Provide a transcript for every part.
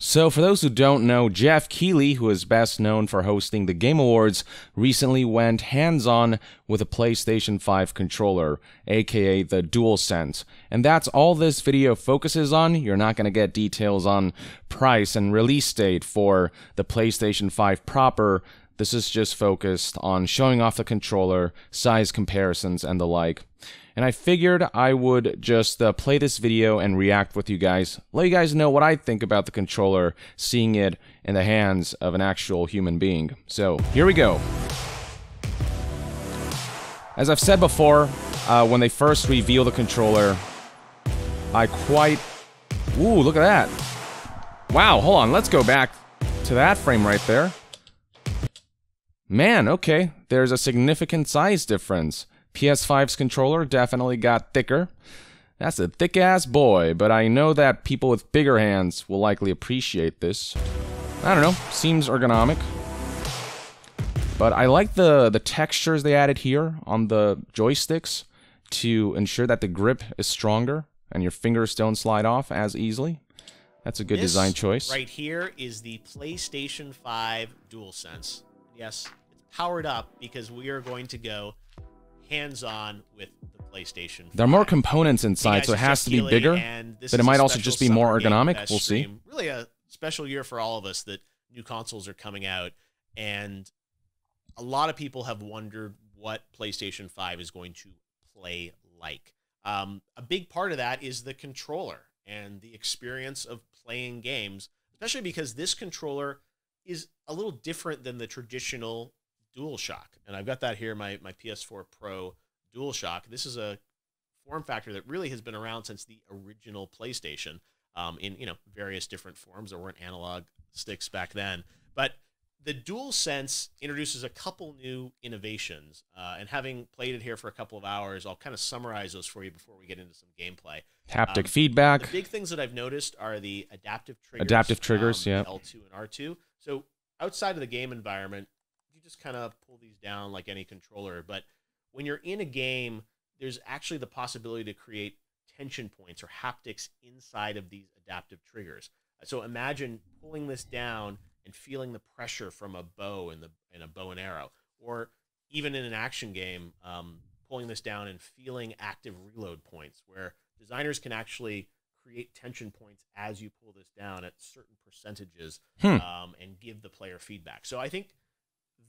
So for those who don't know, Jeff Keighley, who is best known for hosting the Game Awards, recently went hands-on with a PlayStation 5 controller, aka the DualSense. And that's all this video focuses on. You're not going to get details on price and release date for the PlayStation 5 proper. This is just focused on showing off the controller, size comparisons, and the like. And I figured I would just play this video and react with you guys, let you guys know what I think about the controller, seeing it in the hands of an actual human being. So, here we go. As I've said before, when they first revealed the controller, Ooh, look at that. Wow, hold on, let's go back to that frame right there. Man, okay, there's a significant size difference. PS5's controller definitely got thicker. That's a thick-ass boy, but I know that people with bigger hands will likely appreciate this. I don't know, seems ergonomic. But I like the textures they added here on the joysticks to ensure that the grip is stronger and your fingers don't slide off as easily. That's a good design choice. Right here is the PlayStation 5 DualSense. Yes, it's powered up because we are going to go hands-on with the PlayStation 5. There are more components inside, so it has to be bigger, but it might also just be more ergonomic. We'll see. Really a special year for all of us that new consoles are coming out, and a lot of people have wondered what PlayStation 5 is going to play like. A big part of that is the controller and the experience of playing games, especially because this controller is a little different than the traditional DualShock. And I've got that here, my PS4 Pro DualShock. This is a form factor that really has been around since the original PlayStation, in various different forms. There weren't analog sticks back then. But the DualSense introduces a couple new innovations. And having played it here for a couple of hours, I'll kind of summarize those for you before we get into some gameplay. Haptic feedback. The big things that I've noticed are the adaptive triggers. Adaptive triggers, yeah. L2 and R2. So outside of the game environment, you just kind of pull these down like any controller. But when you're in a game, there's actually the possibility to create tension points or haptics inside of these adaptive triggers. So imagine pulling this down and feeling the pressure from a bow in a bow and arrow, or even in an action game, pulling this down and feeling active reload points, where designers can actually create tension points as you pull this down at certain percentages, and give the player feedback. So I think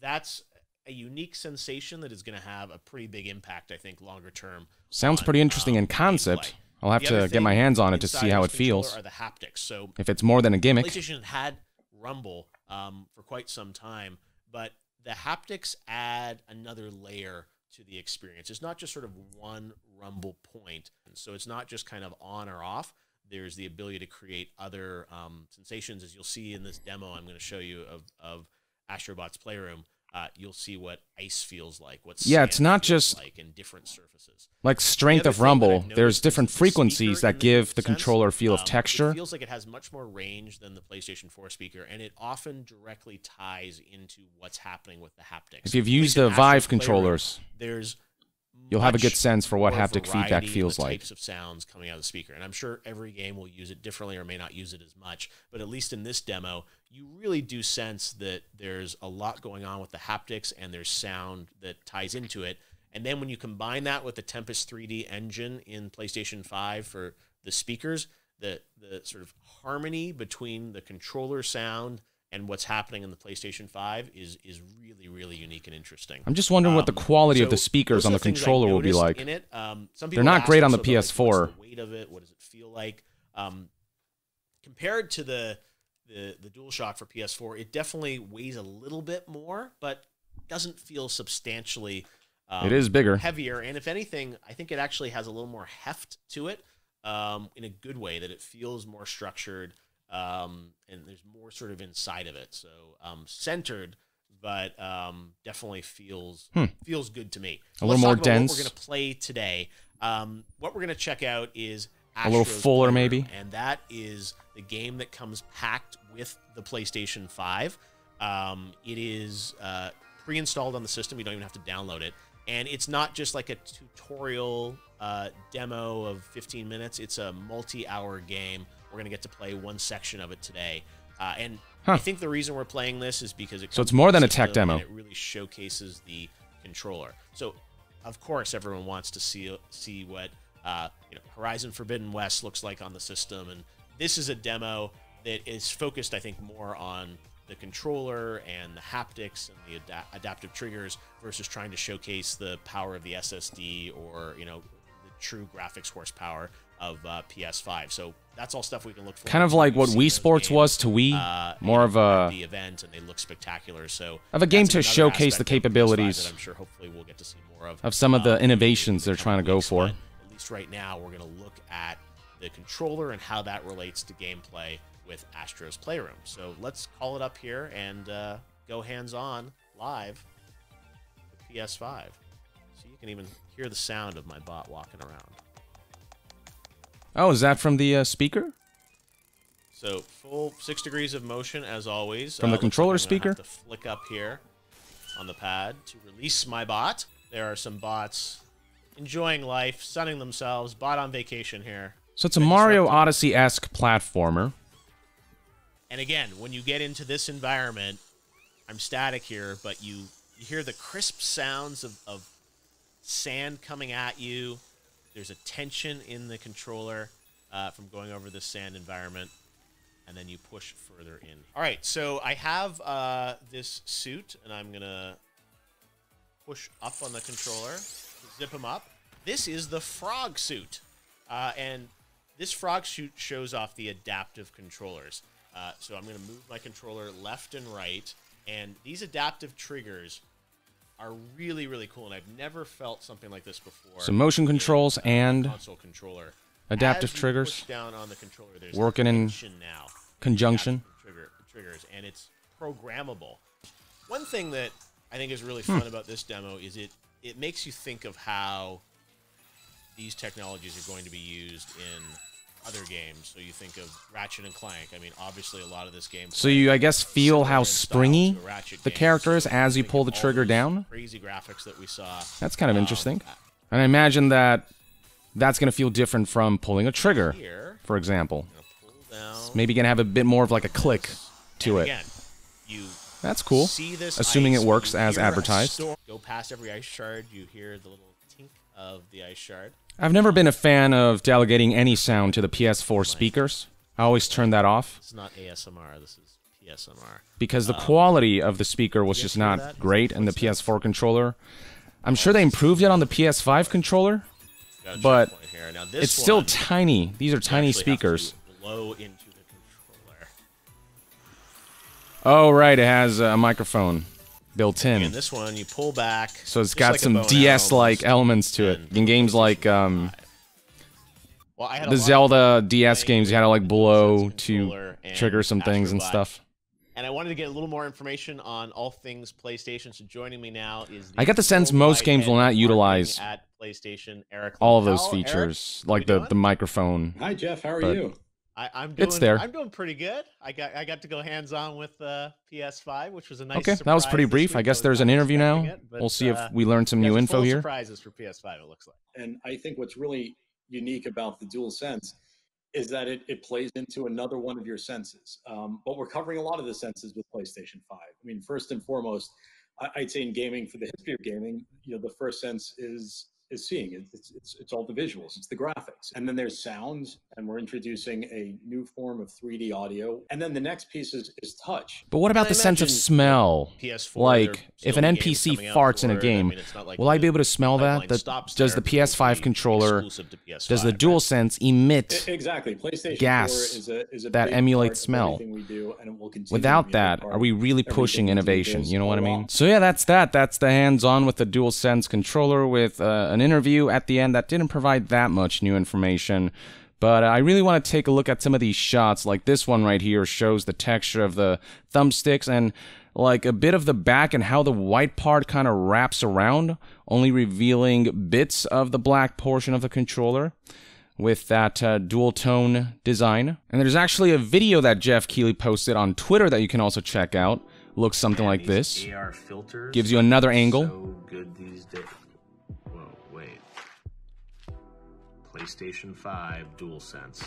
that's a unique sensation that is going to have a pretty big impact, I think, longer term. Sounds pretty interesting in concept. Gameplay. I'll have to get my hands on it to see how it feels. Are the haptics. So if it's more than a gimmick. PlayStation had rumble for quite some time, but the haptics add another layer to the experience. It's not just sort of one rumble point. And so it's not just kind of on or off. There's the ability to create other sensations, as you'll see in this demo I'm going to show you of Astrobot's Playroom. You'll see what ice feels like, what sand it's not feels just like in different surfaces. Like strength of rumble, there's different frequencies that give the controller feel of texture. It feels like it has much more range than the PlayStation 4 speaker, and it often directly ties into what's happening with the haptics. If you've used the Vive controllers, there's you'll have a good sense for what haptic feedback feels like. Types of sounds coming out of the speaker, and I'm sure every game will use it differently or may not use it as much, but at least in this demo, you really do sense that there's a lot going on with the haptics and there's sound that ties into it. And then when you combine that with the Tempest 3D engine in PlayStation 5 for the speakers, the sort of harmony between the controller sound and what's happening in the PlayStation 5 is really, really unique and interesting. I'm just wondering what the quality of the speakers on the controller will be like. In it, they're not great on the PS4. What's the weight of it? What does it feel like? Compared to the DualShock for PS4, it definitely weighs a little bit more, but doesn't feel substantially it is bigger, heavier, and if anything, I think it actually has a little more heft to it, in a good way, that it feels more structured, and there's more sort of inside of it. So centered, but definitely feels good to me. A little more dense. What we're going to play today. What we're going to check out is a little fuller, maybe, and that is the game that comes packed with the PlayStation 5. It is pre-installed on the system. You don't even have to download it. And it's not just like a tutorial demo of 15 minutes. It's a multi-hour game. We're going to get to play one section of it today. And I think the reason we're playing this is because it comes so it's more than a with tech system, demo. and it really showcases the controller. So, of course, everyone wants to see what Horizon Forbidden West looks like on the system, and this is a demo that is focused, I think, more on the controller and the haptics and the adaptive triggers versus trying to showcase the power of the SSD or the true graphics horsepower of PS5. So that's all stuff we can look for. Kind of like what Wii Sports was to Wii, more of a the event, and they look spectacular. So of a game to showcase the capabilities. That I'm sure hopefully we'll get to see more of some of the innovations they're trying to go for. At least right now, we're going to look at the controller and how that relates to gameplay with Astro's Playroom. So let's call it up here and go hands-on live with PS5. So you can even hear the sound of my bot walking around. Oh, is that from the speaker? So full 6 degrees of motion as always. From the controller speaker? Have to flick up here on the pad to release my bot. There are some bots enjoying life, sunning themselves, bot on vacation here. So it's a Mario Odyssey-esque platformer. And again, when you get into this environment, I'm static here, but you hear the crisp sounds of sand coming at you. There's a tension in the controller from going over this sand environment, and then you push further in. All right, so I have this suit, and I'm going to push up on the controller to zip him up. This is the frog suit, and this frog suit shows off the adaptive controllers. So I'm going to move my controller left and right, and these adaptive triggers are really, really cool, and I've never felt something like this before. So motion controls and console controller. adaptive As you triggers push down on the controller, there's working in now, conjunction. Triggers, and it's programmable. One thing that I think is really fun about this demo is it makes you think of how these technologies are going to be used in other games. So you think of Ratchet and Clank. I mean, obviously a lot of this game. So you, I guess, feel how springy the character is as you pull the trigger down. Crazy graphics that we saw. That's kind of interesting. And I imagine that that's going to feel different from pulling a trigger, for example. It's maybe going to have a bit more of like a click to it. That's cool. Assuming it works as advertised. Go past every ice shard, you hear the little tink of the ice shard. I've never been a fan of delegating any sound to the PS4 speakers. I always turn that off. It's not ASMR, this is PSMR. Because the quality of the speaker was just not great in the PS4 controller. I'm sure they improved it on the PS5 controller, but it's still tiny. These are tiny speakers. Blow into the controller. Oh, right, it has a microphone built in. And this one, you pull back. So it's got like some DS-like elements to it. In games like the Zelda DS games, you had to like blow to trigger some things and stuff. And I wanted to get a little more information on all things PlayStation. So joining me now is I get the sense most games will not utilize at PlayStation, Eric all of those features, like the microphone. Hi Jeff, how are you? I'm doing, it's there. I'm doing pretty good. I got to go hands-on with PS5, which was a nice surprise. That was pretty brief. I guess there's an interview now. We'll see if we learn some new info here. Surprises for PS5, it looks like. And I think what's really unique about the DualSense is that it plays into another one of your senses. But we're covering a lot of the senses with PlayStation 5. I mean, first and foremost, I'd say in gaming, for the history of gaming, the first sense is seeing. It's all the visuals, it's the graphics. And then there's sounds, and we're introducing a new form of 3D audio. And then the next piece is touch. But what about the sense of smell? PS4, like, if an NPC farts in a game, will I be able to smell that? Does the PS5 controller, does the DualSense emit exactly. PlayStation gas 4 is a that big emulates part smell? of everything we do, and it will continue Without to be a big that, part are we really of pushing everything we do innovation? You know what I mean? along. So yeah, that's that. That's the hands-on with the DualSense controller with an interview at the end that didn't provide that much new information. But I really want to take a look at some of these shots. Like this one right here shows the texture of the thumbsticks and like a bit of the back and how the white part kind of wraps around, only revealing bits of the black portion of the controller with that dual tone design. And there's actually a video that Jeff Keighley posted on Twitter that you can also check out. Looks something like this. AR filters gives you another angle. So good these days. Whoa, wait. PlayStation 5 DualSense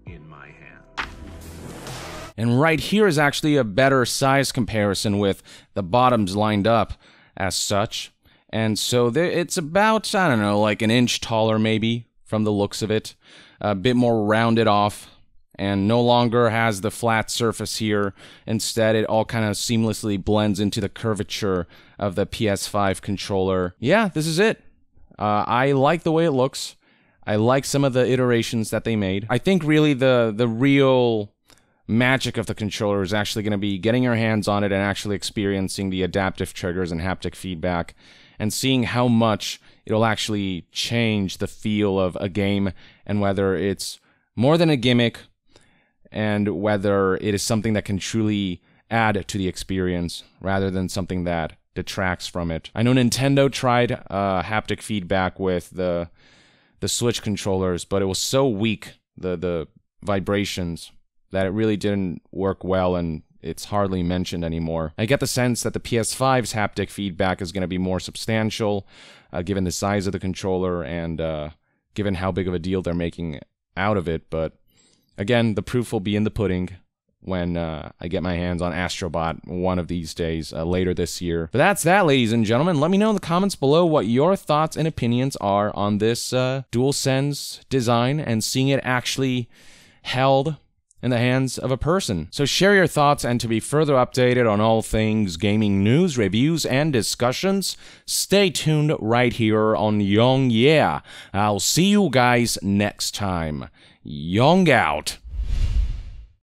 in my hand. And right here is actually a better size comparison with the bottoms lined up as such. And so it's about, I don't know, like an inch taller maybe from the looks of it. A bit more rounded off and no longer has the flat surface here. Instead, it all kind of seamlessly blends into the curvature of the PS5 controller. Yeah, this is it. I like the way it looks. I like some of the iterations that they made. I think really the real magic of the controller is actually going to be getting your hands on it and actually experiencing the adaptive triggers and haptic feedback and seeing how much it'll actually change the feel of a game and whether it's more than a gimmick and whether it is something that can truly add to the experience rather than something that detracts from it. I know Nintendo tried haptic feedback with the Switch controllers, but it was so weak, the vibrations, that it really didn't work well, and it's hardly mentioned anymore. I get the sense that the PS5's haptic feedback is going to be more substantial, given the size of the controller and given how big of a deal they're making out of it, but again, the proof will be in the pudding when I get my hands on Astrobot one of these days, later this year. But that's that, ladies and gentlemen. Let me know in the comments below what your thoughts and opinions are on this DualSense design and seeing it actually held in the hands of a person. So share your thoughts, and to be further updated on all things gaming news, reviews, and discussions, stay tuned right here on Young Yeah. I'll see you guys next time. Young out.